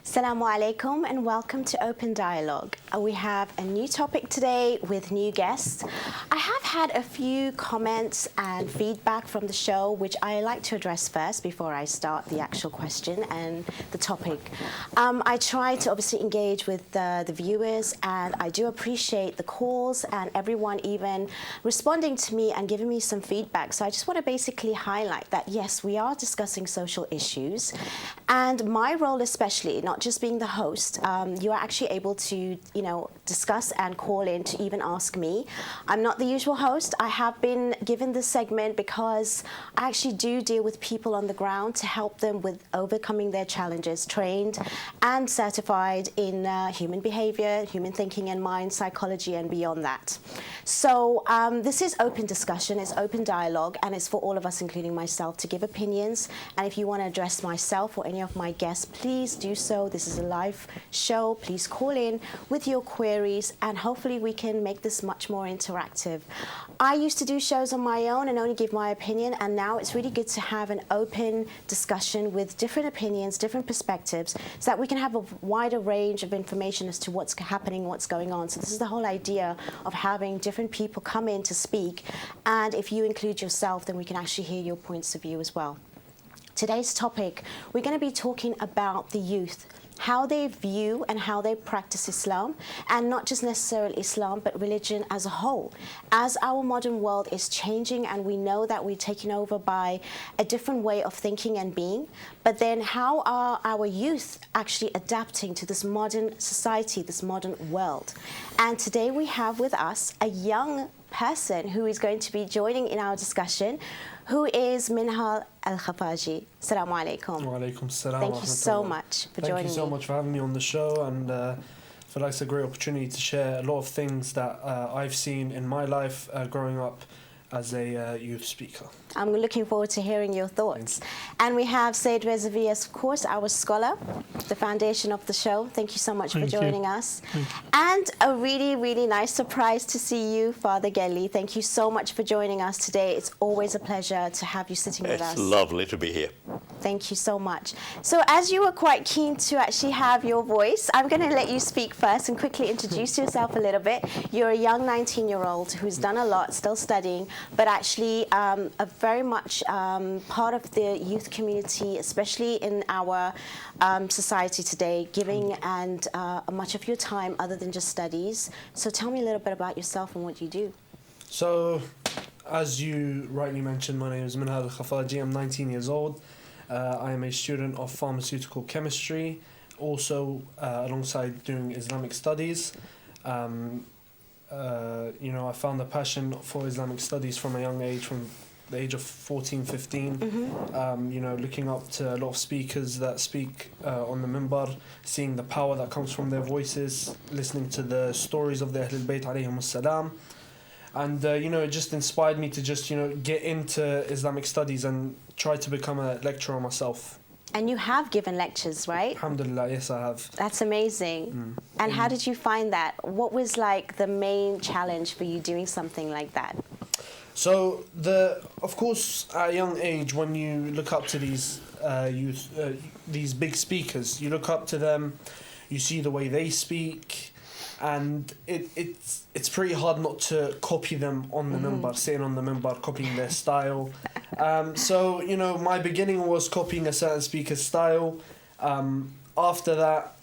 Assalamu alaikum and welcome to Open Dialogue. We have a new topic today with new guests. I have had a few comments and feedback from the show which I like to address first before I start the actual question and the topic. I try to obviously engage with the viewers, and I do appreciate the calls and everyone even responding to me and giving me some feedback. So I just want to basically highlight that yes, we are discussing social issues, and my role especially, not just being the host, you are actually able to, discuss and call in to even ask me. I'm not the usual host. I have been given this segment because I actually do deal with people on the ground to help them with overcoming their challenges, trained and certified in human behavior, human thinking and mind, psychology and beyond that. So this is open discussion, it's open dialogue, and it's for all of us, including myself, to give opinions. And if you want to address myself or any of my guests, please do so. This is a live show. Please call in with your queries and hopefully we can make this much more interactive. I used to do shows on my own and only give my opinion, and now it's really good to have an open discussion with different opinions, different perspectives, so that we can have a wider range of information as to what's happening, what's going on. So this is the whole idea of having different people come in to speak, and if you include yourself, then we can actually hear your points of view as well. Today's topic, we're going to be talking about the youth, how they view and how they practice Islam, and not just necessarily Islam, but religion as a whole. As our modern world is changing and we know that we're taken over by a different way of thinking and being, but then how are our youth actually adapting to this modern society, this modern world? And today we have with us a young person who is going to be joining in our discussion, who is Minhal Al-Khafaji. Assalamu alaikum. Wa alaikum assalam. Thank you so much for joining me. Thank you so much for having me on the show, and I feel like it's a great opportunity to share a lot of things that I've seen in my life growing up as a youth speaker. I'm looking forward to hearing your thoughts. And we have Syed, of course, our scholar, the foundation of the show. Thank you so much for joining us. And a really, really nice surprise to see you, Father Gelli. Thank you so much for joining us today. It's always a pleasure to have you sitting with us. It's lovely to be here. Thank you so much. So as you were quite keen to actually have your voice, I'm going to let you speak first and quickly introduce yourself a little bit. You're a young 19-year-old who's done a lot, still studying, but actually a very much part of the youth community, especially in our society today, giving and much of your time other than just studies. So tell me a little bit about yourself and what you do. So, as you rightly mentioned, my name is Minhal Al-Khafaji. I'm 19 years old. I am a student of pharmaceutical chemistry, also alongside doing Islamic studies. I found a passion for Islamic studies from a young age, from the age of 14, 15, looking up to a lot of speakers that speak on the minbar, seeing the power that comes from their voices, listening to the stories of the Ahlebait alayhim salam. And, it just inspired me to just, get into Islamic studies and try to become a lecturer myself. And you have given lectures, right? Alhamdulillah, yes, I have. That's amazing. And how did you find that? What was like the main challenge for you doing something like that? So, of course, at a young age, when you look up to these youth, these big speakers, you look up to them, you see the way they speak, and it's pretty hard not to copy them on the minbar, sitting on the minbar, copying their style. So, my beginning was copying a certain speaker's style. After that,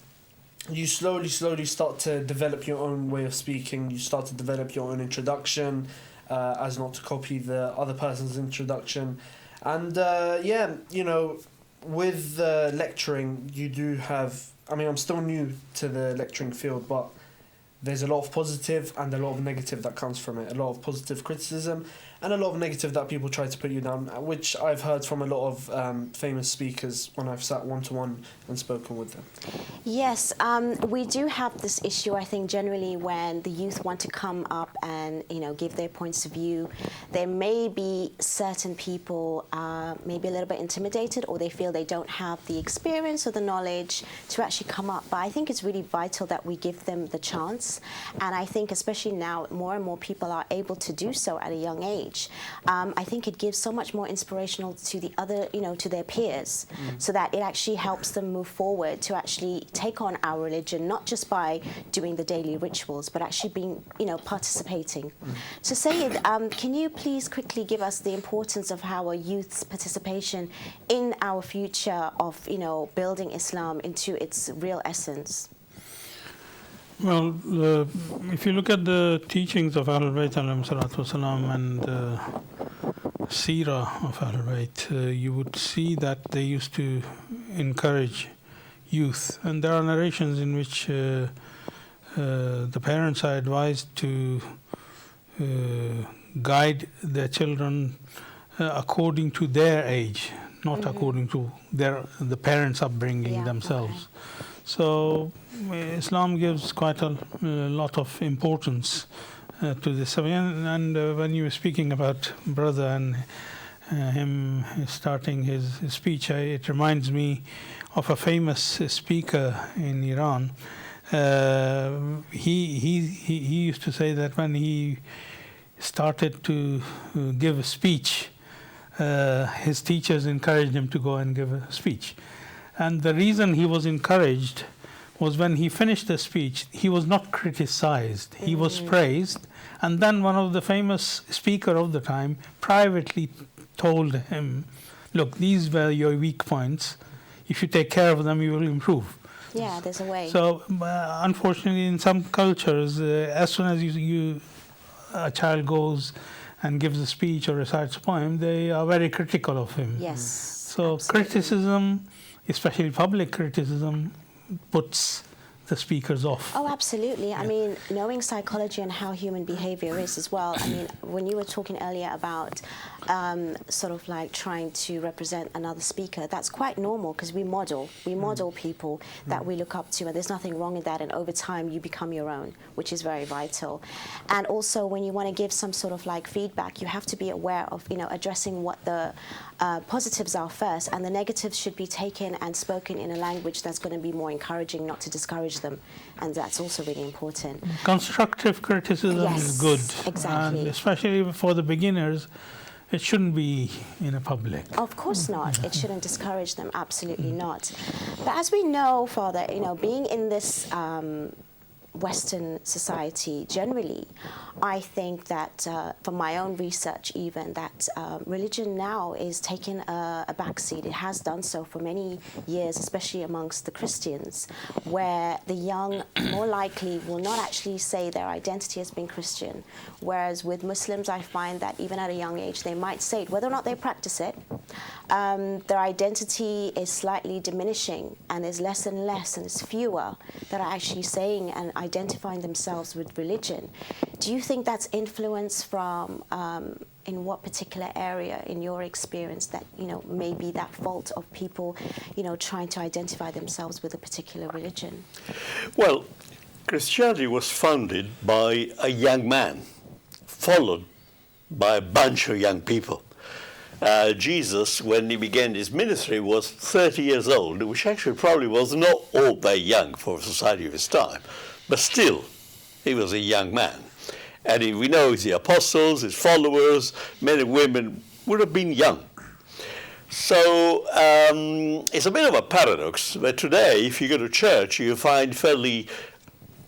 you slowly start to develop your own way of speaking. You start to develop your own introduction, as not to copy the other person's introduction. And, with lecturing, you do have... I'm still new to the lecturing field, but there's a lot of positive and a lot of negative that comes from it. A lot of positive criticism and a lot of negative that people try to put you down, which I've heard from a lot of famous speakers when I've sat one-to-one and spoken with them. Yes, we do have this issue, I think, generally when the youth want to come up and, give their points of view, there may be certain people maybe a little bit intimidated, or they feel they don't have the experience or the knowledge to actually come up. But I think it's really vital that we give them the chance. And I think especially now, more and more people are able to do so at a young age. I think it gives so much more inspirational to the other, to their peers, so that it actually helps them move forward to actually take on our religion, not just by doing the daily rituals, but actually being, participating. So Syed, can you please quickly give us the importance of our youth's participation in our future of, building Islam into its real essence? Well, if you look at the teachings of Ahlebait and the seerah of Ahlebait, you would see that they used to encourage youth. And there are narrations in which the parents are advised to guide their children according to their age, not according to the parents' upbringing themselves. Okay. So Islam gives quite a lot of importance to this. And when you were speaking about brother and him starting his speech, it reminds me of a famous speaker in Iran. He used to say that when he started to give a speech, his teachers encouraged him to go and give a speech. And the reason he was encouraged was when he finished the speech, he was not criticized, he was praised. And then one of the famous speaker of the time privately told him, look, these were your weak points. If you take care of them, you will improve. Yeah, there's a way. So unfortunately, in some cultures, as soon as a child goes and gives a speech or recites a poem, they are very critical of him. Yes. So absolutely. Criticism, especially public criticism, puts the speakers off. Oh, absolutely. Yeah. I mean, knowing psychology and how human behavior is as well. I mean, when you were talking earlier about sort of like trying to represent another speaker, that's quite normal because we model people that we look up to, and there's nothing wrong with that. And over time, you become your own, which is very vital. And also, when you want to give some sort of like feedback, you have to be aware of, addressing what the positives are first, and the negatives should be taken and spoken in a language that's going to be more encouraging, not to discourage them, and that's also really important. Constructive criticism is good, exactly. And especially for the beginners, it shouldn't be in a public. Of course not. It shouldn't discourage them. Absolutely not. But as we know, Father, being in this Western society generally, I think that from my own research even, that religion now is taking a backseat. It has done so for many years, especially amongst the Christians, where the young more likely will not actually say their identity as being Christian, whereas with Muslims I find that even at a young age they might say it, whether or not they practice it. Their identity is slightly diminishing, and there's less and less, and there's fewer that are actually saying and identifying themselves with religion. Do you think that's influence from in what particular area in your experience that maybe that fault of people trying to identify themselves with a particular religion? Well, Christianity was founded by a young man, followed by a bunch of young people. Jesus, when he began his ministry, was 30 years old, which actually probably was not all that young for a society of his time, but still, he was a young man. And we know the apostles, his followers, men and women would have been young. So it's a bit of a paradox, but today, if you go to church, you find fairly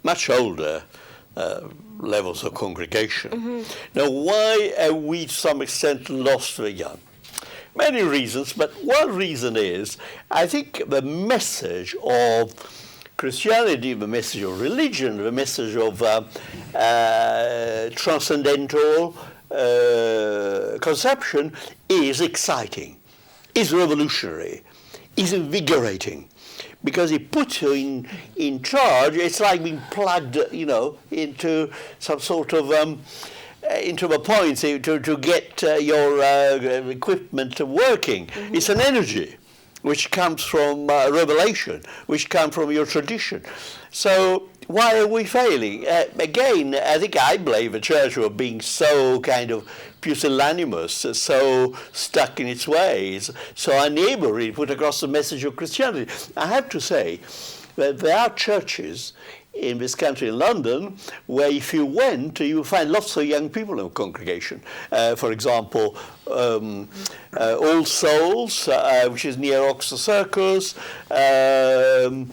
much older levels of congregation. Mm-hmm. Now, why are we to some extent lost the young? Many reasons, but one reason is, I think the message of Christianity, the message of religion, the message of transcendental conception is exciting, is revolutionary, is invigorating. Because it puts you in charge. It's like being plugged, into some sort of into a point to get your equipment working. Mm-hmm. It's an energy which comes from revelation, which comes from your tradition. So why are we failing? Again, I think I blame the church for being so kind of pusillanimous, so stuck in its ways, so unable to put across the message of Christianity. I have to say that there are churches in this country, in London, where if you went, you would find lots of young people in the congregation. For example, All Souls, which is near Oxford Circus, and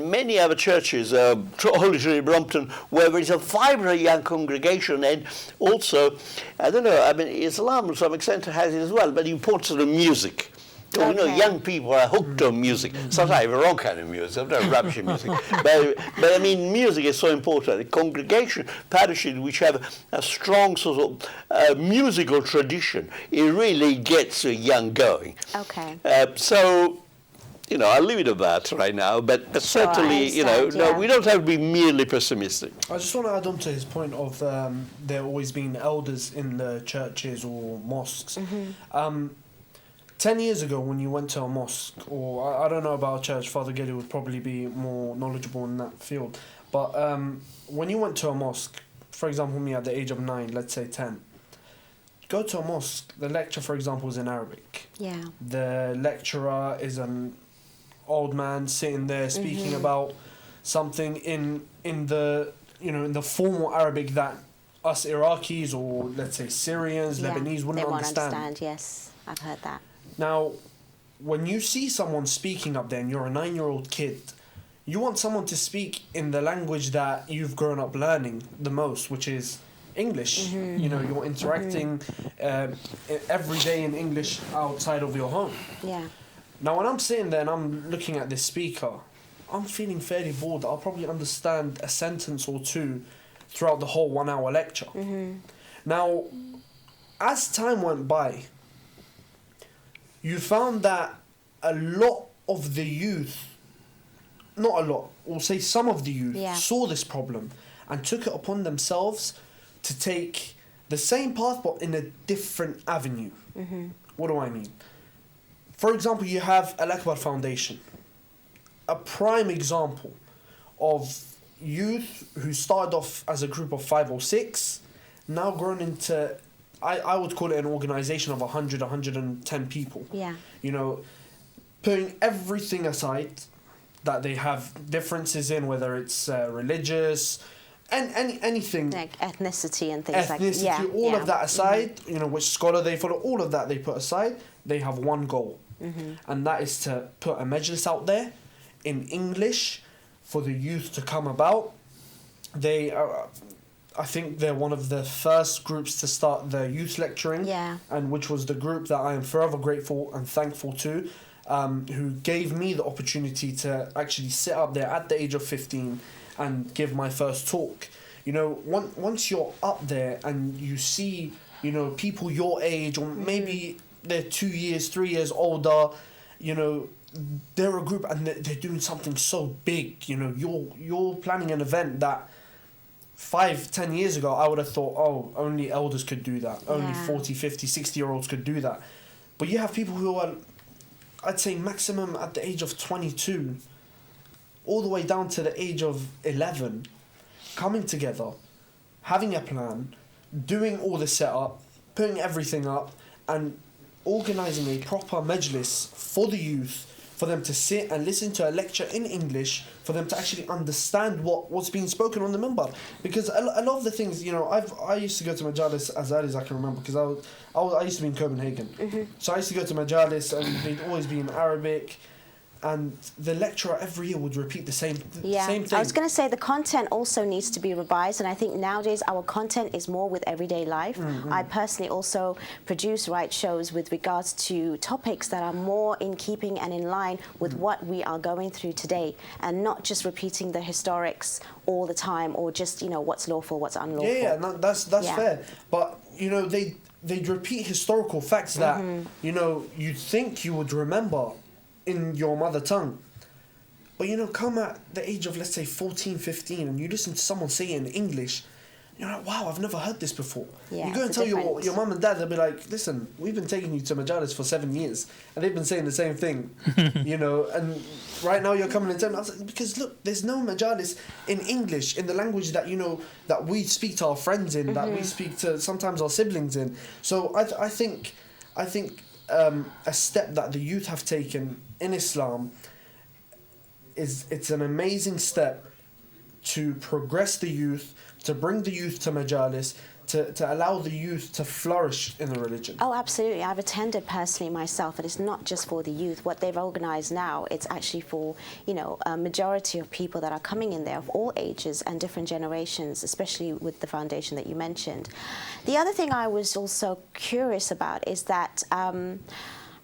many other churches, Holy Trinity Brompton, where there is a vibrant young congregation, and also, I don't know, I mean, Islam to some extent has it as well, but the importance of the music. So, you know, young people are hooked on music. Sometimes the wrong kind of music, sometimes rubbish music. but I mean, music is so important. The congregation, parishes which have a strong sort of musical tradition, it really gets the young going. Okay. So, you know, I'll leave it at that right now. But certainly, you know, no, we don't have to be merely pessimistic. I just want to add on to his point of there always being elders in the churches or mosques. 10 years ago, when you went to a mosque, or I don't know about a church, Father Gelli would probably be more knowledgeable in that field. But when you went to a mosque, for example, me at the age of 9, let's say 10, go to a mosque, the lecture, for example, is in Arabic. Yeah. The lecturer is an old man sitting there speaking about something in the, you know, in the formal Arabic that us Iraqis or, let's say, Syrians, Lebanese wouldn't understand. Yes, I've heard that. Now, when you see someone speaking up there and you're a 9-year-old kid, you want someone to speak in the language that you've grown up learning the most, which is English. You know, you're interacting every day in English outside of your home. Yeah. Now, when I'm sitting there and I'm looking at this speaker, I'm feeling fairly bored. I'll probably understand a sentence or two throughout the whole 1-hour lecture. Now, as time went by, you found that a lot of the youth, not a lot, we'll say some of the youth, saw this problem and took it upon themselves to take the same path but in a different avenue. What do I mean? For example, you have Ahlebait Foundation, a prime example of youth who started off as a group of 5 or 6, now grown into, I would call it an organization of 100, 110 people. Yeah. You know, putting everything aside that they have differences in, whether it's religious and anything. Like ethnicity and things like that. Ethnicity, all of that aside, you know, which scholar they follow, all of that they put aside, they have one goal. And that is to put a majlis out there in English for the youth to come about. They are, I think they're one of the first groups to start the youth lecturing, and which was the group that I am forever grateful and thankful to, who gave me the opportunity to actually sit up there at the age of 15 and give my first talk. You know, once you're up there and you see, you know, people your age, or maybe they're 2 years, 3 years older, you know, they're a group and they're doing something so big. You know, you're planning an event that 5-10 years ago I would have thought, oh, only elders could do that, only 40, 50, 60-year-olds could do that. But you have people who are, I'd say maximum at the age of 22 all the way down to the age of 11, coming together, having a plan, doing all the setup, putting everything up, and organising a proper majlis for the youth, for them to sit and listen to a lecture in English, for them to actually understand what's being spoken on the minbar. Because a lot of the things, you know, I used to go to majalis as early as I can remember, because I used to be in Copenhagen. So I used to go to majalis and they'd always be in Arabic. And the lecturer every year would repeat the same thing. I was going to say the content also needs to be revised, and I think nowadays our content is more with everyday life. I personally also write shows with regards to topics that are more in keeping and in line with what we are going through today, and not just repeating the historics all the time, or just, you know, what's lawful, what's unlawful. Yeah, no, that's fair. But, you know, they'd repeat historical facts that, you know, you'd think you would remember in your mother tongue. But, you know, come at the age of, let's say, 14, 15, and you listen to someone say it in English, you're like, wow, I've never heard this before. Yeah, you go and it's tell different. your mum and dad, they'll be like, listen, we've been taking you to majalis for 7 years, and they've been saying the same thing, you know, and right now you're coming and telling me, I was like, because look, there's no majalis in English, in the language that, you know, that we speak to our friends in, that we speak to sometimes our siblings in. So I think a step that the youth have taken in Islam it's an amazing step to progress the youth, to bring the youth to majalis, to allow the youth to flourish in the religion. Oh, absolutely. I've attended personally myself, and it's not just for the youth. What they've organized now, it's actually for, you know, a majority of people that are coming in there of all ages and different generations, especially with the foundation that you mentioned. The other thing I was also curious about is that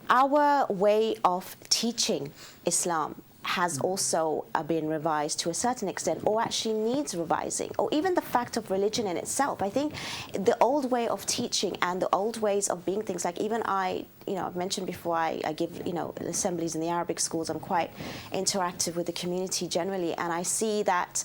our way of teaching Islam has also been revised to a certain extent, or actually needs revising, or even the fact of religion in itself. I think the old way of teaching and the old ways of being things, like even I've mentioned before, I give, assemblies in the Arabic schools. I'm quite interactive with the community generally, and I see that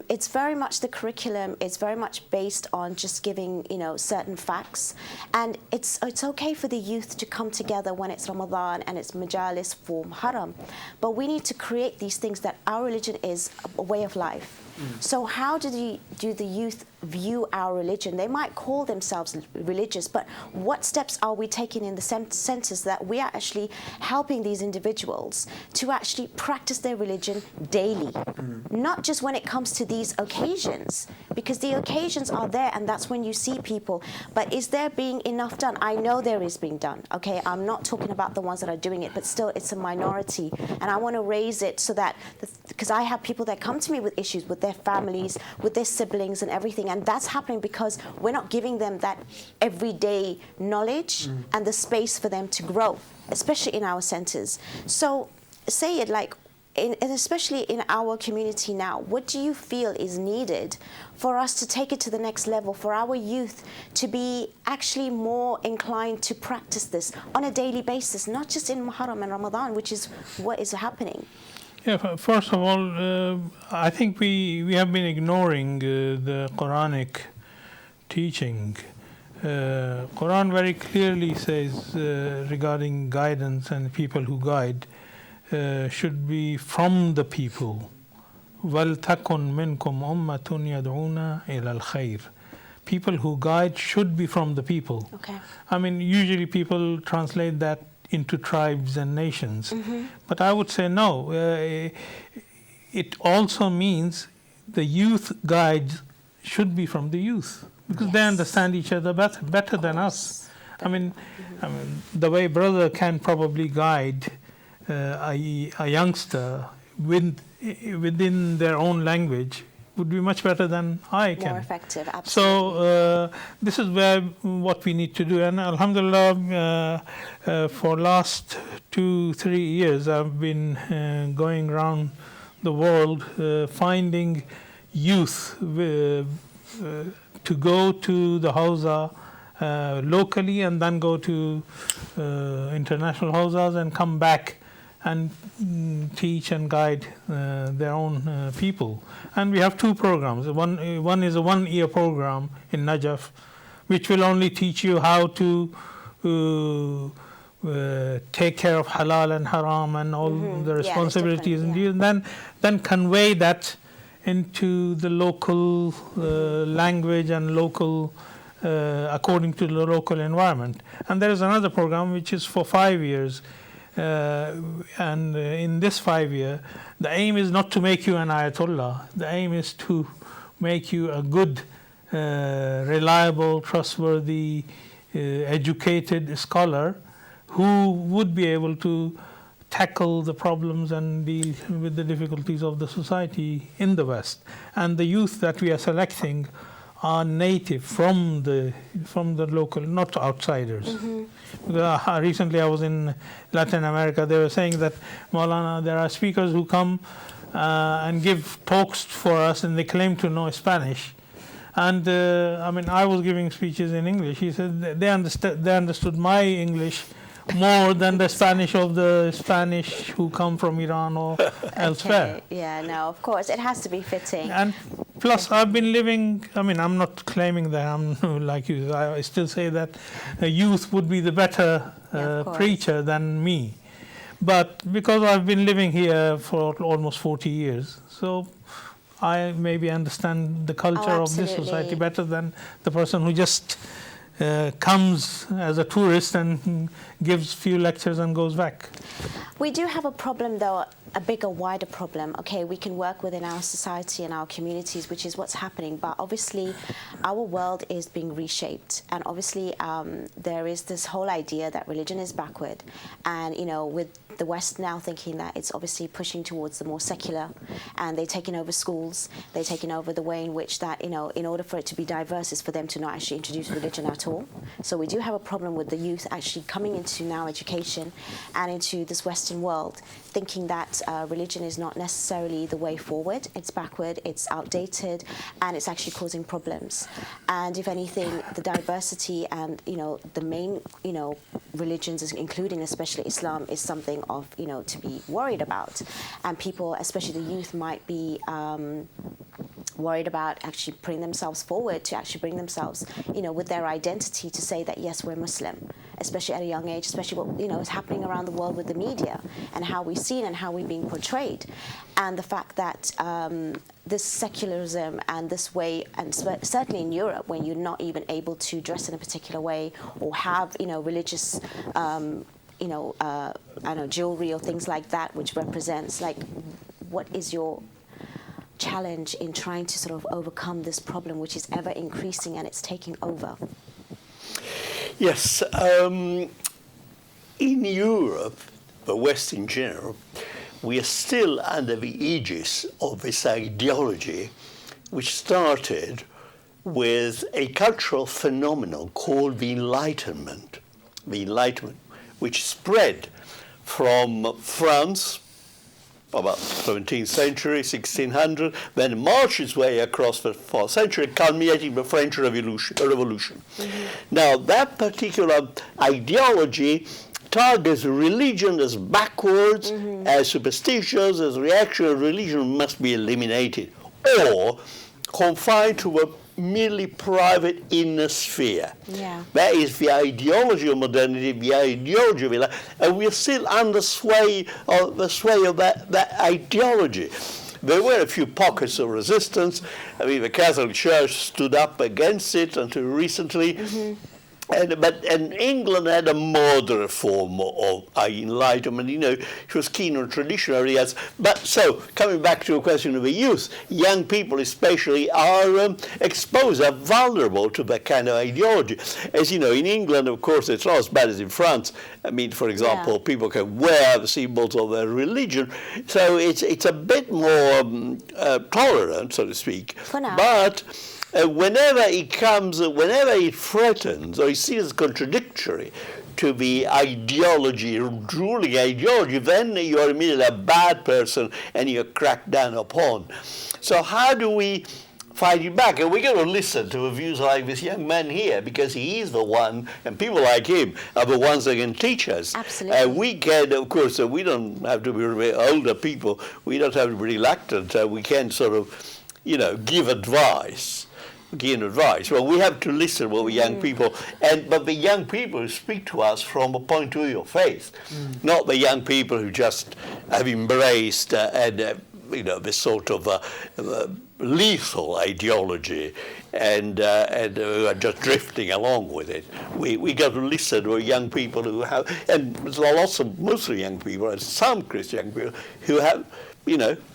it's very much the curriculum, it's very much based on just giving, certain facts, and it's okay for the youth to come together when it's Ramadan and it's majalis for Muharram, but we need to create these things that our religion is a way of life. So how do the youth view our religion? They might call themselves religious, but what steps are we taking in the sense that we are actually helping these individuals to actually practice their religion daily, not just when it comes to these occasions, because the occasions are there and that's when you see people, but is there being enough done? I know there is being done, okay? I'm not talking about the ones that are doing it, but still it's a minority, and I want to raise it so that, because I have people that come to me with issues with their families, with their siblings and everything, and that's happening because we're not giving them that everyday knowledge and the space for them to grow, especially in our centers. So, Syed, and especially in our community now, what do you feel is needed for us to take it to the next level, for our youth to be actually more inclined to practice this on a daily basis, not just in Muharram and Ramadan, which is what is happening? Yeah, first of all, I think we have been ignoring the Quranic teaching. Quran very clearly says regarding guidance and people who guide should be from the people. وَلْتَكُنْ مِنْكُمْ أُمَّةٌ يَدْعُونَ إِلَى الْخَيْرِ. People who guide should be from the people. Okay. I mean, usually people translate that into tribes and nations. But I would say no. It also means the youth guides should be from the youth, because they understand each other better than us. I mean, the way brother can probably guide a youngster within their own language would be much better than I can. More effective, absolutely. So this is what we need to do. And alhamdulillah, for last 2-3 years, I've been going around the world finding youth to go to the hawza locally and then go to international hawzas and come back and teach and guide their own people. And we have 2 programs. One is a 1-year program in Najaf, which will only teach you how to take care of halal and haram and all the responsibilities, and then convey that into the local language and local according to the local environment. And there is another program which is for 5 years. And in this 5-year, the aim is not to make you an ayatollah. The aim is to make you a good, reliable, trustworthy, educated scholar who would be able to tackle the problems and deal with the difficulties of the society in the West. And the youth that we are selecting are native from the local, not outsiders. Recently I was in Latin America. They were saying that, Molana, there are speakers who come and give talks for us and they claim to know Spanish. And I was giving speeches in English. He said they understood my English more than the Spanish of the Spanish who come from Iran or elsewhere. Yeah, no, of course, it has to be fitting. And Plus, I've been living, I mean, I'm not claiming that I'm like you. I still say that a youth would be the better preacher than me. But because I've been living here for almost 40 years, so I maybe understand the culture of this society better than the person who just comes as a tourist and gives few lectures and goes back. We do have a problem, though, a bigger, wider problem. Okay, we can work within our society and our communities, which is what's happening, but obviously our world is being reshaped, and obviously there is this whole idea that religion is backward, and with the West now thinking that it's obviously pushing towards the more secular, and they're taking over schools, they're taking over the way in which that, in order for it to be diverse is for them to not actually introduce religion at all. So we do have a problem with the youth actually coming into now education and into this Western world, thinking that religion is not necessarily the way forward. It's backward, it's outdated, and it's actually causing problems. And if anything, the diversity and the main religions, including especially Islam, is something of to be worried about. And people, especially the youth, might be worried about actually putting themselves forward to actually bring themselves, with their identity to say that yes, we're Muslim, especially at a young age, especially what is happening around the world with the media and how we're seen and how we're being portrayed, and the fact that this secularism and this way, and certainly in Europe, when you're not even able to dress in a particular way or have religious I don't know, jewelry or things like that, which represents, like, what is your challenge in trying to sort of overcome this problem, which is ever increasing and it's taking over? Yes, in Europe, the West in general, we are still under the aegis of this ideology, which started with a cultural phenomenon called the Enlightenment, which spread from France about 17th century, 1600, then marched its way across the 4th century, culminating the French Revolution. Mm-hmm. Now, that particular ideology targets religion as backwards, as superstitious, as reactionary. Religion must be eliminated or confined to a merely private inner sphere. Yeah. That is the ideology of modernity, the ideology of life, and we're still under the sway of that ideology. There were a few pockets of resistance. I mean, the Catholic Church stood up against it until recently. And England had a moderate form of enlightenment. It was keen on traditional areas. But so, coming back to a question of the youth, young people especially are exposed, are vulnerable to that kind of ideology. As you know, in England, of course, it's not as bad as in France. I mean, for example, people can wear the symbols of their religion. So it's a bit more tolerant, so to speak. For now. But whenever it threatens or is seen as contradictory to the ideology, ruling ideology, then you are immediately a bad person and you're cracked down upon. So how do we fight it back? And we're going to listen to views like this young man here, because he is the one, and people like him are the ones that can teach us. Absolutely. We can, of course, we don't have to be really older people. We don't have to be reluctant. We can sort of, give advice. Well, we have to listen to the young people, but the young people who speak to us from a point of view of faith, not the young people who just have embraced this sort of lethal ideology and are just drifting along with it. We got to listen to young people who have, and there's lots of Muslim young people and some Christian young people who have,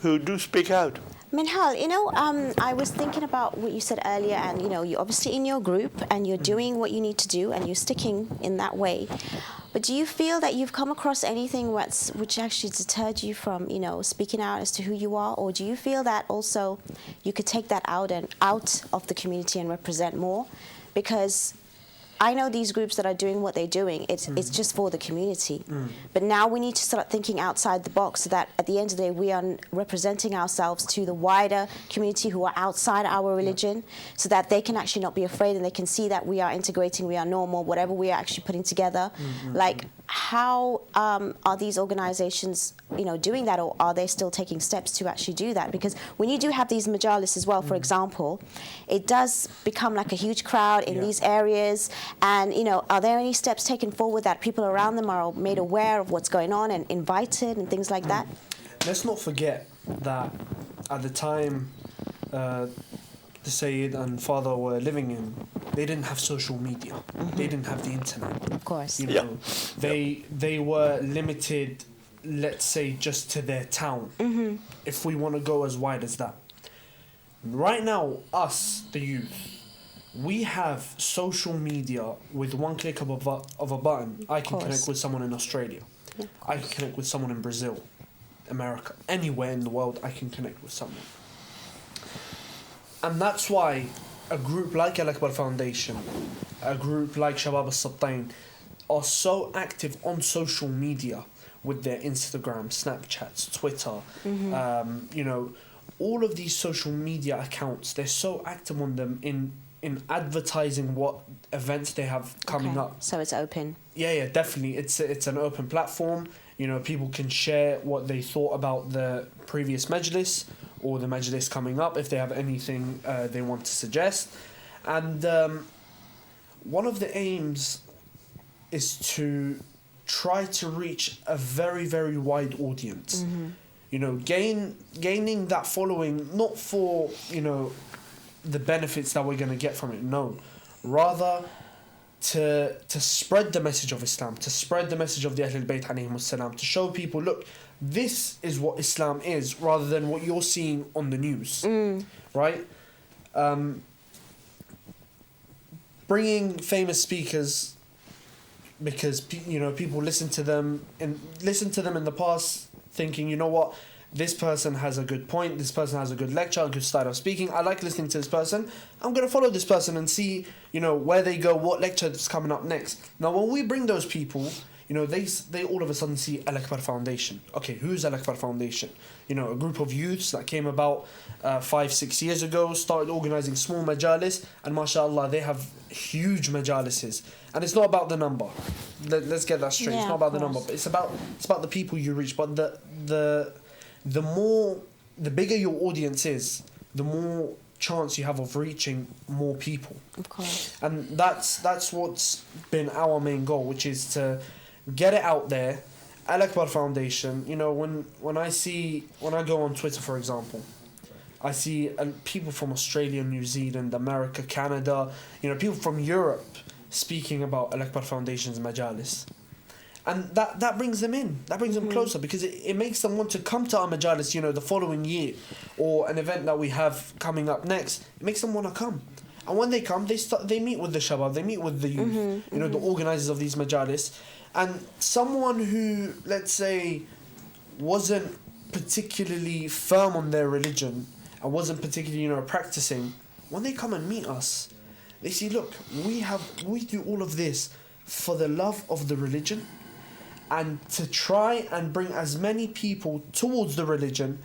who do speak out. Minhal, I was thinking about what you said earlier, and you're obviously in your group and you're doing what you need to do and you're sticking in that way. But do you feel that you've come across anything which actually deterred you from, speaking out as to who you are, or do you feel that also you could take that out of the community and represent more? Because I know these groups that are doing what they're doing, it's just for the community. But now we need to start thinking outside the box, so that at the end of the day we are representing ourselves to the wider community who are outside our religion, so that they can actually not be afraid and they can see that we are integrating, we are normal, whatever we are actually putting together. Like, how are these organizations, doing that, or are they still taking steps to actually do that? Because when you do have these majalis as well, for example, it does become like a huge crowd in these areas. And, are there any steps taken forward that people around them are made aware of what's going on and invited and things like that? Let's not forget that at the time the Syed and father were living in, they didn't have social media. They didn't have the internet. Of course. They were limited, let's say, just to their town. If we want to go as wide as that. Right now, us, the youth, we have social media with one click of a button. I can connect with someone in Australia. Yeah, I can connect with someone in Brazil, America, anywhere in the world. I can connect with someone. And that's why a group like Ahlebait Foundation, a group like Shabab al-Sabtain are so active on social media with their Instagram, Snapchats, Twitter, all of these social media accounts, they're so active on them in advertising what events they have coming up. So it's open. Yeah, definitely. It's an open platform. People can share what they thought about the previous majlis or the majlis coming up if they have anything they want to suggest. And one of the aims is to try to reach a very, very wide audience. Gaining that following, not for, the benefits that we're going to get from it, no. Rather, to spread the message of Islam, to spread the message of the Ahlebait alayhimus salam, to show people, look, this is what Islam is, rather than what you're seeing on the news, right? Bringing famous speakers, because people listen to them in the past, thinking, you know what, this person has a good point, this person has a good lecture, a good style of speaking, I like listening to this person, I'm going to follow this person and see, where they go, what lecture is coming up next. Now, when we bring those people, they all of a sudden see Ahlebait Foundation. Okay, who's Ahlebait Foundation? A group of youths that came about 5-6 years ago, started organizing small majalis, and mashallah, they have huge majalises. And it's not about the number. Let's get that straight. It's not about the number, but it's about the people you reach. But the bigger your audience is, the more chance you have of reaching more people. Of course. And that's what's been our main goal, which is to get it out there. Ahlebait Foundation, when I go on Twitter, for example, I see people from Australia, New Zealand, America, Canada, people from Europe speaking about Ahlebait Foundation's majalis. And that brings them in. That brings them closer, because it makes them want to come to our majalis, the following year, or an event that we have coming up next. It makes them want to come. And when they come, they meet with the shabab, they meet with the youth, the organisers of these majalis. And someone who, let's say, wasn't particularly firm on their religion and wasn't particularly, practicing, when they come and meet us, they see, look, we do all of this for the love of the religion, and to try and bring as many people towards the religion,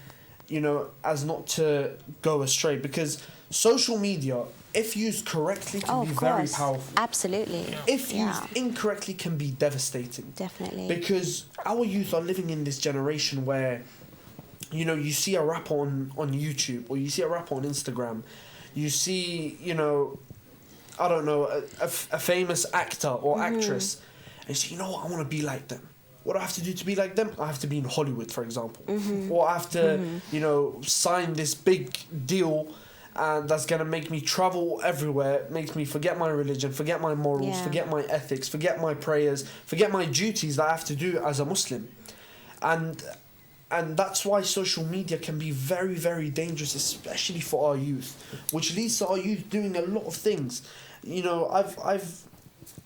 as not to go astray. Because social media, if used correctly, can be very powerful. Absolutely. If used incorrectly, can be devastating. Definitely. Because our youth are living in this generation where, you see a rapper on YouTube, or you see a rapper on Instagram, you see, I don't know, a famous actor or actress, and you say, I want to be like them. What do I have to do to be like them? I have to be in Hollywood, for example. Or I have to, sign this big deal that's going to make me travel everywhere, makes me forget my religion, forget my morals, forget my ethics, forget my prayers, forget my duties that I have to do as a Muslim. And that's why social media can be very, very dangerous, especially for our youth, which leads to our youth doing a lot of things.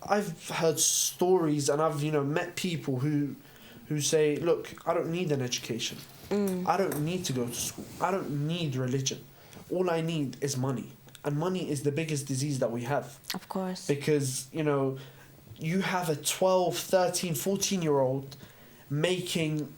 I've heard stories, and I've met people who say, look, I don't need an education. I don't need to go to school. I don't need religion. All I need is money. And money is the biggest disease that we have. Of course. Because, you have a 12, 13, 14-year-old making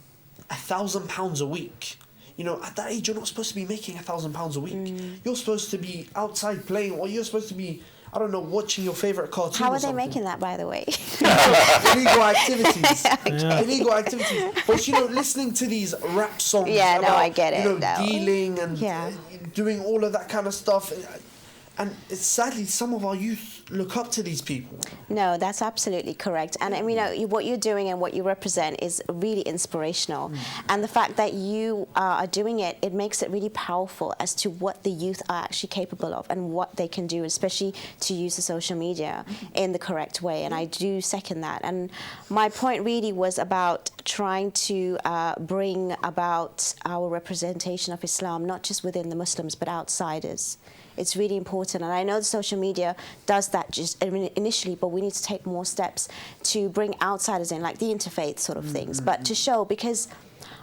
£1,000 a week. At that age, you're not supposed to be making £1,000 a week. You're supposed to be outside playing, or you're supposed to be I don't know, watching your favorite cartoon. How or are they something. making that, by the way? Illegal activities. Yeah. Illegal activities. But listening to these rap songs. Yeah, no, about, I get it, no. dealing and Yeah. doing all of that kind of stuff. And it's sadly, some of our youth look up to these people. No, that's absolutely correct. And I mean, what you're doing and what you represent is really inspirational. And the fact that you are doing it, it makes it really powerful as to what the youth are actually capable of and what they can do, especially to use the social media in the correct way. And I do second that. And my point really was about trying to bring about our representation of Islam, not just within the Muslims, but outsiders. It's really important, and I know the social media does that just initially, but we need to take more steps to bring outsiders in, like the interfaith sort of things, but to show, because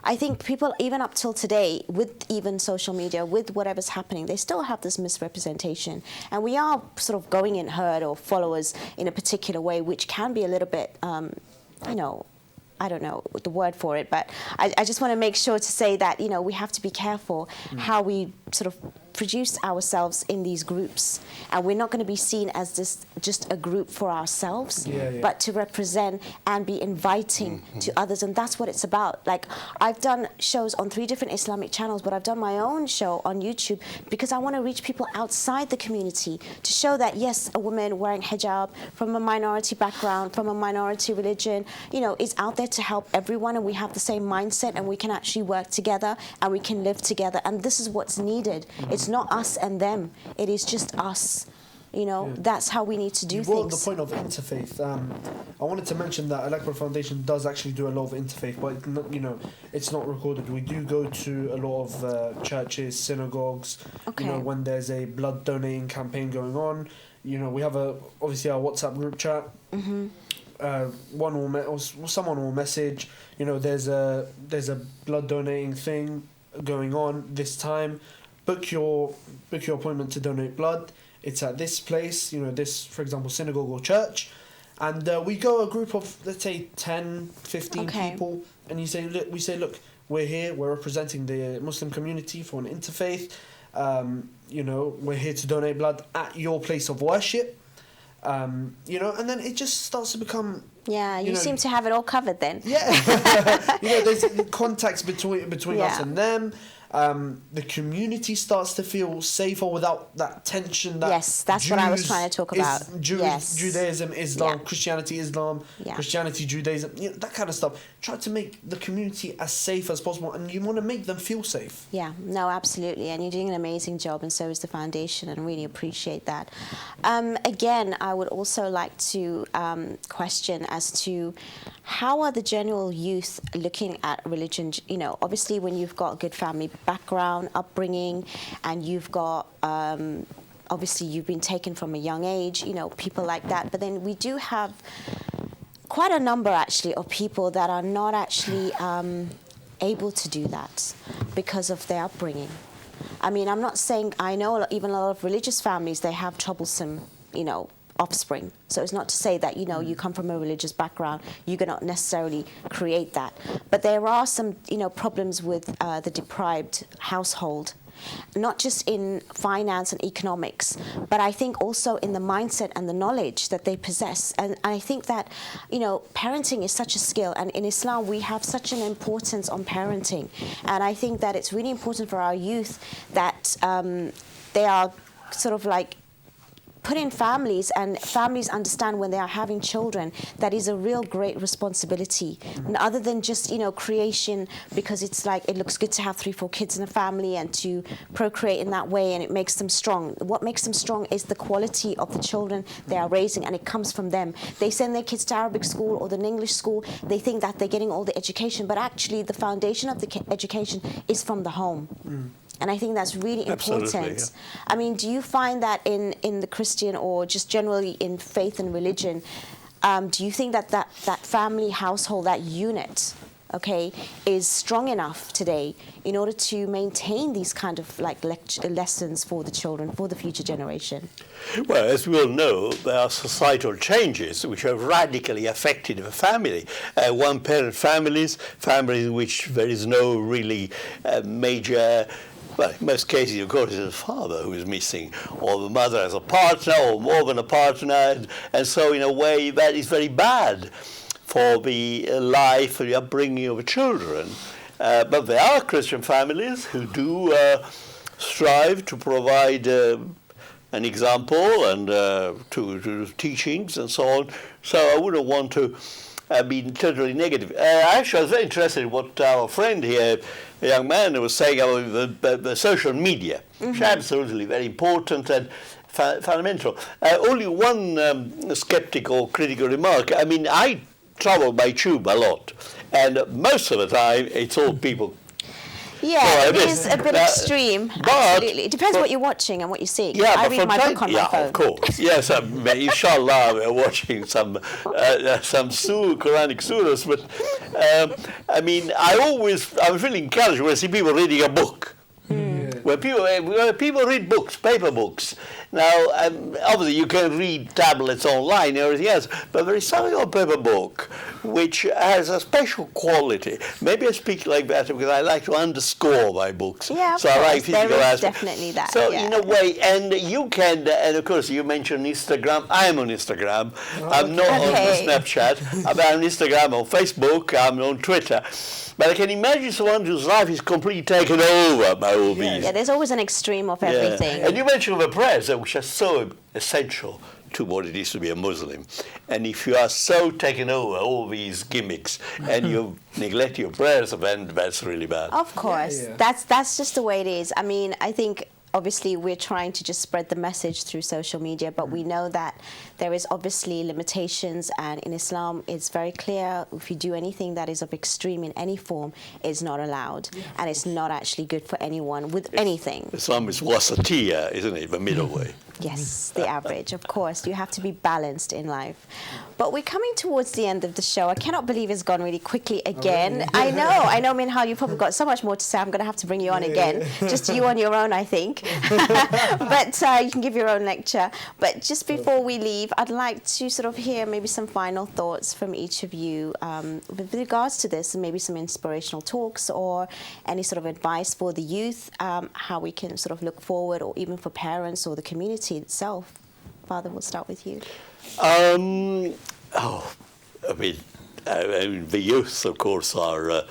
I think people, even up till today, with even social media, with whatever's happening, they still have this misrepresentation, and we are sort of going in herd or followers in a particular way, which can be a little bit, I don't know the word for it, but I just want to make sure to say that, we have to be careful how we sort of produce ourselves in these groups, and we're not going to be seen as just a group for ourselves, but to represent and be inviting to others, and that's what it's about. Like, I've done shows on 3 different Islamic channels, but I've done my own show on YouTube because I want to reach people outside the community to show that, yes, a woman wearing hijab from a minority background, from a minority religion, is out there to help everyone, and we have the same mindset, and we can actually work together, and we can live together, and this is what's needed. It's not us and them. It is just us. That's how we need to do you things. brought up the point of interfaith. I wanted to mention that Ahlebait Foundation does actually do a lot of interfaith, but it's not recorded. We do go to a lot of churches, synagogues. Okay. When there's a blood donating campaign going on. We have obviously our WhatsApp group chat. Someone will message. There's a blood donating thing going on this time. Book your appointment to donate blood. It's at this place, this, for example, synagogue or church. And we go a group of, let's say, 10, 15 people. And we say, look, we're here, we're representing the Muslim community for an interfaith. We're here to donate blood at your place of worship. And then it just starts to become... Yeah, you seem to have it all covered then. Yeah. There's contacts between us and them. The community starts to feel safer without that tension. Yes, that's what I was trying to talk about. Judaism, Islam, Yeah. Christianity, Islam, Yeah. Christianity, Judaism, that kind of stuff. Try to make the community as safe as possible, and you want to make them feel safe. Yeah, no, absolutely, and you're doing an amazing job, and so is the foundation, and I really appreciate that. Again, I would also like to question as to how are the general youth looking at religion? Obviously, when you've got a good family background, upbringing, and you've got obviously you've been taken from a young age, people like that. But then we do have quite a number actually of people that are not actually able to do that because of their upbringing. I mean, I'm not saying, I know even a lot of religious families, they have troublesome, offspring. So it's not to say that, you come from a religious background, you cannot necessarily create that. But there are some, problems with the deprived household, not just in finance and economics, but I think also in the mindset and the knowledge that they possess. And I think that, parenting is such a skill. And in Islam, we have such an importance on parenting. And I think that it's really important for our youth that they are sort of like put in families, and families understand when they are having children that is a real great responsibility. And other than just creation, because it's like it looks good to have 3-4 kids in a family and to procreate in that way, and it makes them strong. What makes them strong is the quality of the children they are raising, and it comes from them. They send their kids to Arabic school or the English school, they think that they're getting all the education, but actually the foundation of the education is from the home. And I think that's really important. Yeah. I mean, do you find that in the Christian or just generally in faith and religion, do you think that family, household, that unit, is strong enough today in order to maintain these kind of lessons for the children, for the future generation? Well, as we all know, there are societal changes which have radically affected the family. One-parent families in which there is no really major well, in most cases, of course, it's the father who is missing, or the mother has a partner, or more than a partner, and so in a way that is very bad for the life and the upbringing of children. But there are Christian families who do strive to provide an example and to teachings and so on. So I wouldn't want to be totally negative. Actually, I was very interested in what our friend here, a young man, was saying about the social media, which is absolutely very important and fundamental. Only one skeptical, critical remark. I mean, I travel by tube a lot, and most of the time it's all people. Yeah, it is a bit extreme. Absolutely, it depends what you're watching and what you're seeing. Yeah, I read my book on my phone. Yeah, of course. Yes, inshallah, we're watching some Quranic surahs. But I mean, I'm really encouraged when I see people reading a book. When people read books, paper books. Now, obviously, you can read tablets online and everything else, but there is something on paper book which has a special quality. Maybe I speak like that because I like to underscore my books. Yeah, so I like physical there is aspect. definitely that. So yeah. in a way, and you can, and of course, you mentioned Instagram. I'm on Instagram. I'm not on Snapchat. I'm on Instagram, on Facebook. I'm on Twitter. But I can imagine someone whose life is completely taken over by all these. Yeah, there's always an extreme of everything. And you mentioned the prayers, which are so essential to what it is to be a Muslim. And if you are so taken over all these gimmicks and you neglect your prayers, then that's really bad. Of course, that's just the way it is. I mean, I think obviously we're trying to just spread the message through social media, but we know that there is obviously limitations, and in Islam it's very clear if you do anything that is of extreme in any form, it's not allowed, and it's not actually good for anyone with anything. Islam is wasatiyah, isn't it, the middle way? Yes, the average, of course. You have to be balanced in life. But we're coming towards the end of the show. I cannot believe it's gone really quickly again. I know, Minhal, you've probably got so much more to say. I'm going to have to bring you on again. Just you on your own, I think. But you can give your own lecture. But just before we leave, I'd like to sort of hear maybe some final thoughts from each of you with regards to this, and maybe some inspirational talks or any sort of advice for the youth, how we can sort of look forward, or even for parents or the community itself. Father, we'll start with you. I mean, the youth, of course, are,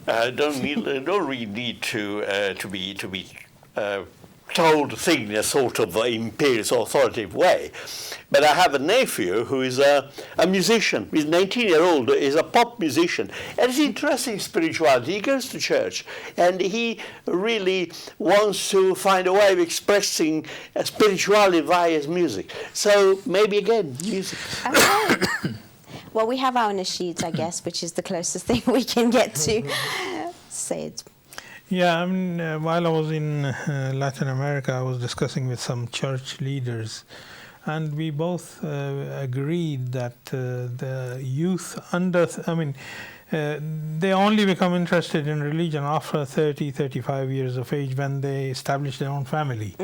don't really need to be told to think in a sort of imperious, authoritative way. But I have a nephew who is a musician. He's 19-year-old, is a pop musician. And it's interesting spirituality. He goes to church, and he really wants to find a way of expressing spirituality via his music. So maybe, again, music. Okay. Well, we have our nasheeds, I guess, which is the closest thing we can get to. Syed. Yeah, I mean, while I was in Latin America, I was discussing with some church leaders, and we both agreed that the youth they only become interested in religion after 30, 35 years of age, when they establish their own family.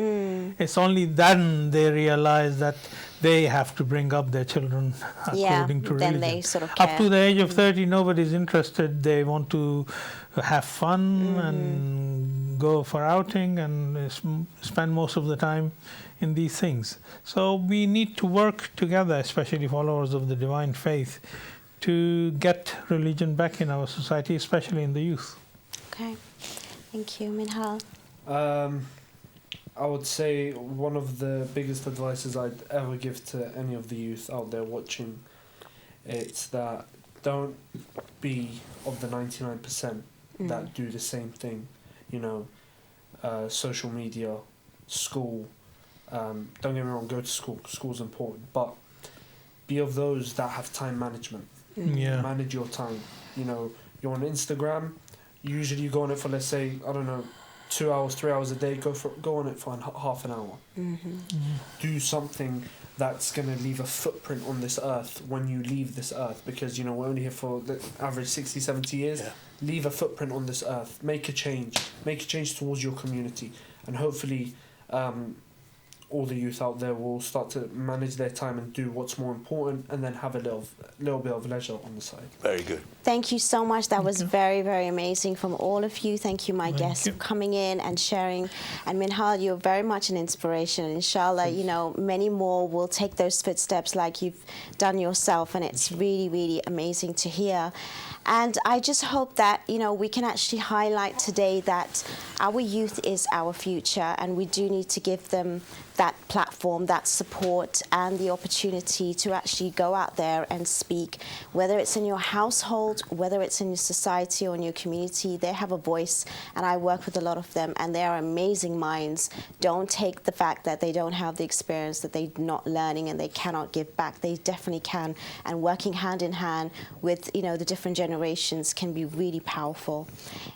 It's only then they realize that they have to bring up their children according to religion. Then they sort of care. Up to the age of 30, nobody's interested. They want to have fun and go for outing and spend most of the time in these things. So we need to work together, especially followers of the divine faith, to get religion back in our society, especially in the youth. Okay, thank you. Minhal? I would say one of the biggest advices I'd ever give to any of the youth out there watching, it's that don't be of the 99% that do the same thing. Social media, school. Don't get me wrong, go to school. School's important, but be of those that have time management. Manage your time. You're on Instagram. Usually you go on it for, let's say, 2 hours, 3 hours a day. Go on it for half an hour. Do something that's going to leave a footprint on this earth when you leave this earth, because we're only here for the average 60, 70 years. Leave a footprint on this earth. Make a change towards your community, and hopefully all the youth out there will start to manage their time and do what's more important, and then have a little bit of leisure on the side. Very good. Thank you so much. That was very, very amazing from all of you. Thank you, my guests, for coming in and sharing. And Minhal, you're very much an inspiration. And inshallah, you know, many more will take those footsteps like you've done yourself. And it's really, really amazing to hear. And I just hope that, you know, we can actually highlight today that our youth is our future, and we do need to give them that platform, that support, and the opportunity to actually go out there and speak, whether it's in your household, whether it's in your society or in your community. They have a voice, and I work with a lot of them, and they are amazing minds. Don't take the fact that they don't have the experience, that they're not learning and they cannot give back. They definitely can, and working hand in hand with, you know, the different generations can be really powerful.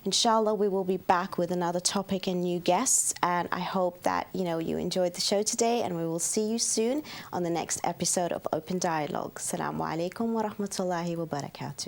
Inshallah, we will be back with another topic and new guests, and I hope that, you know, you enjoyed the show today, and we will see you soon on the next episode of Open Dialogue. Assalamu alaikum wa rahmatullahi wa barakatuh.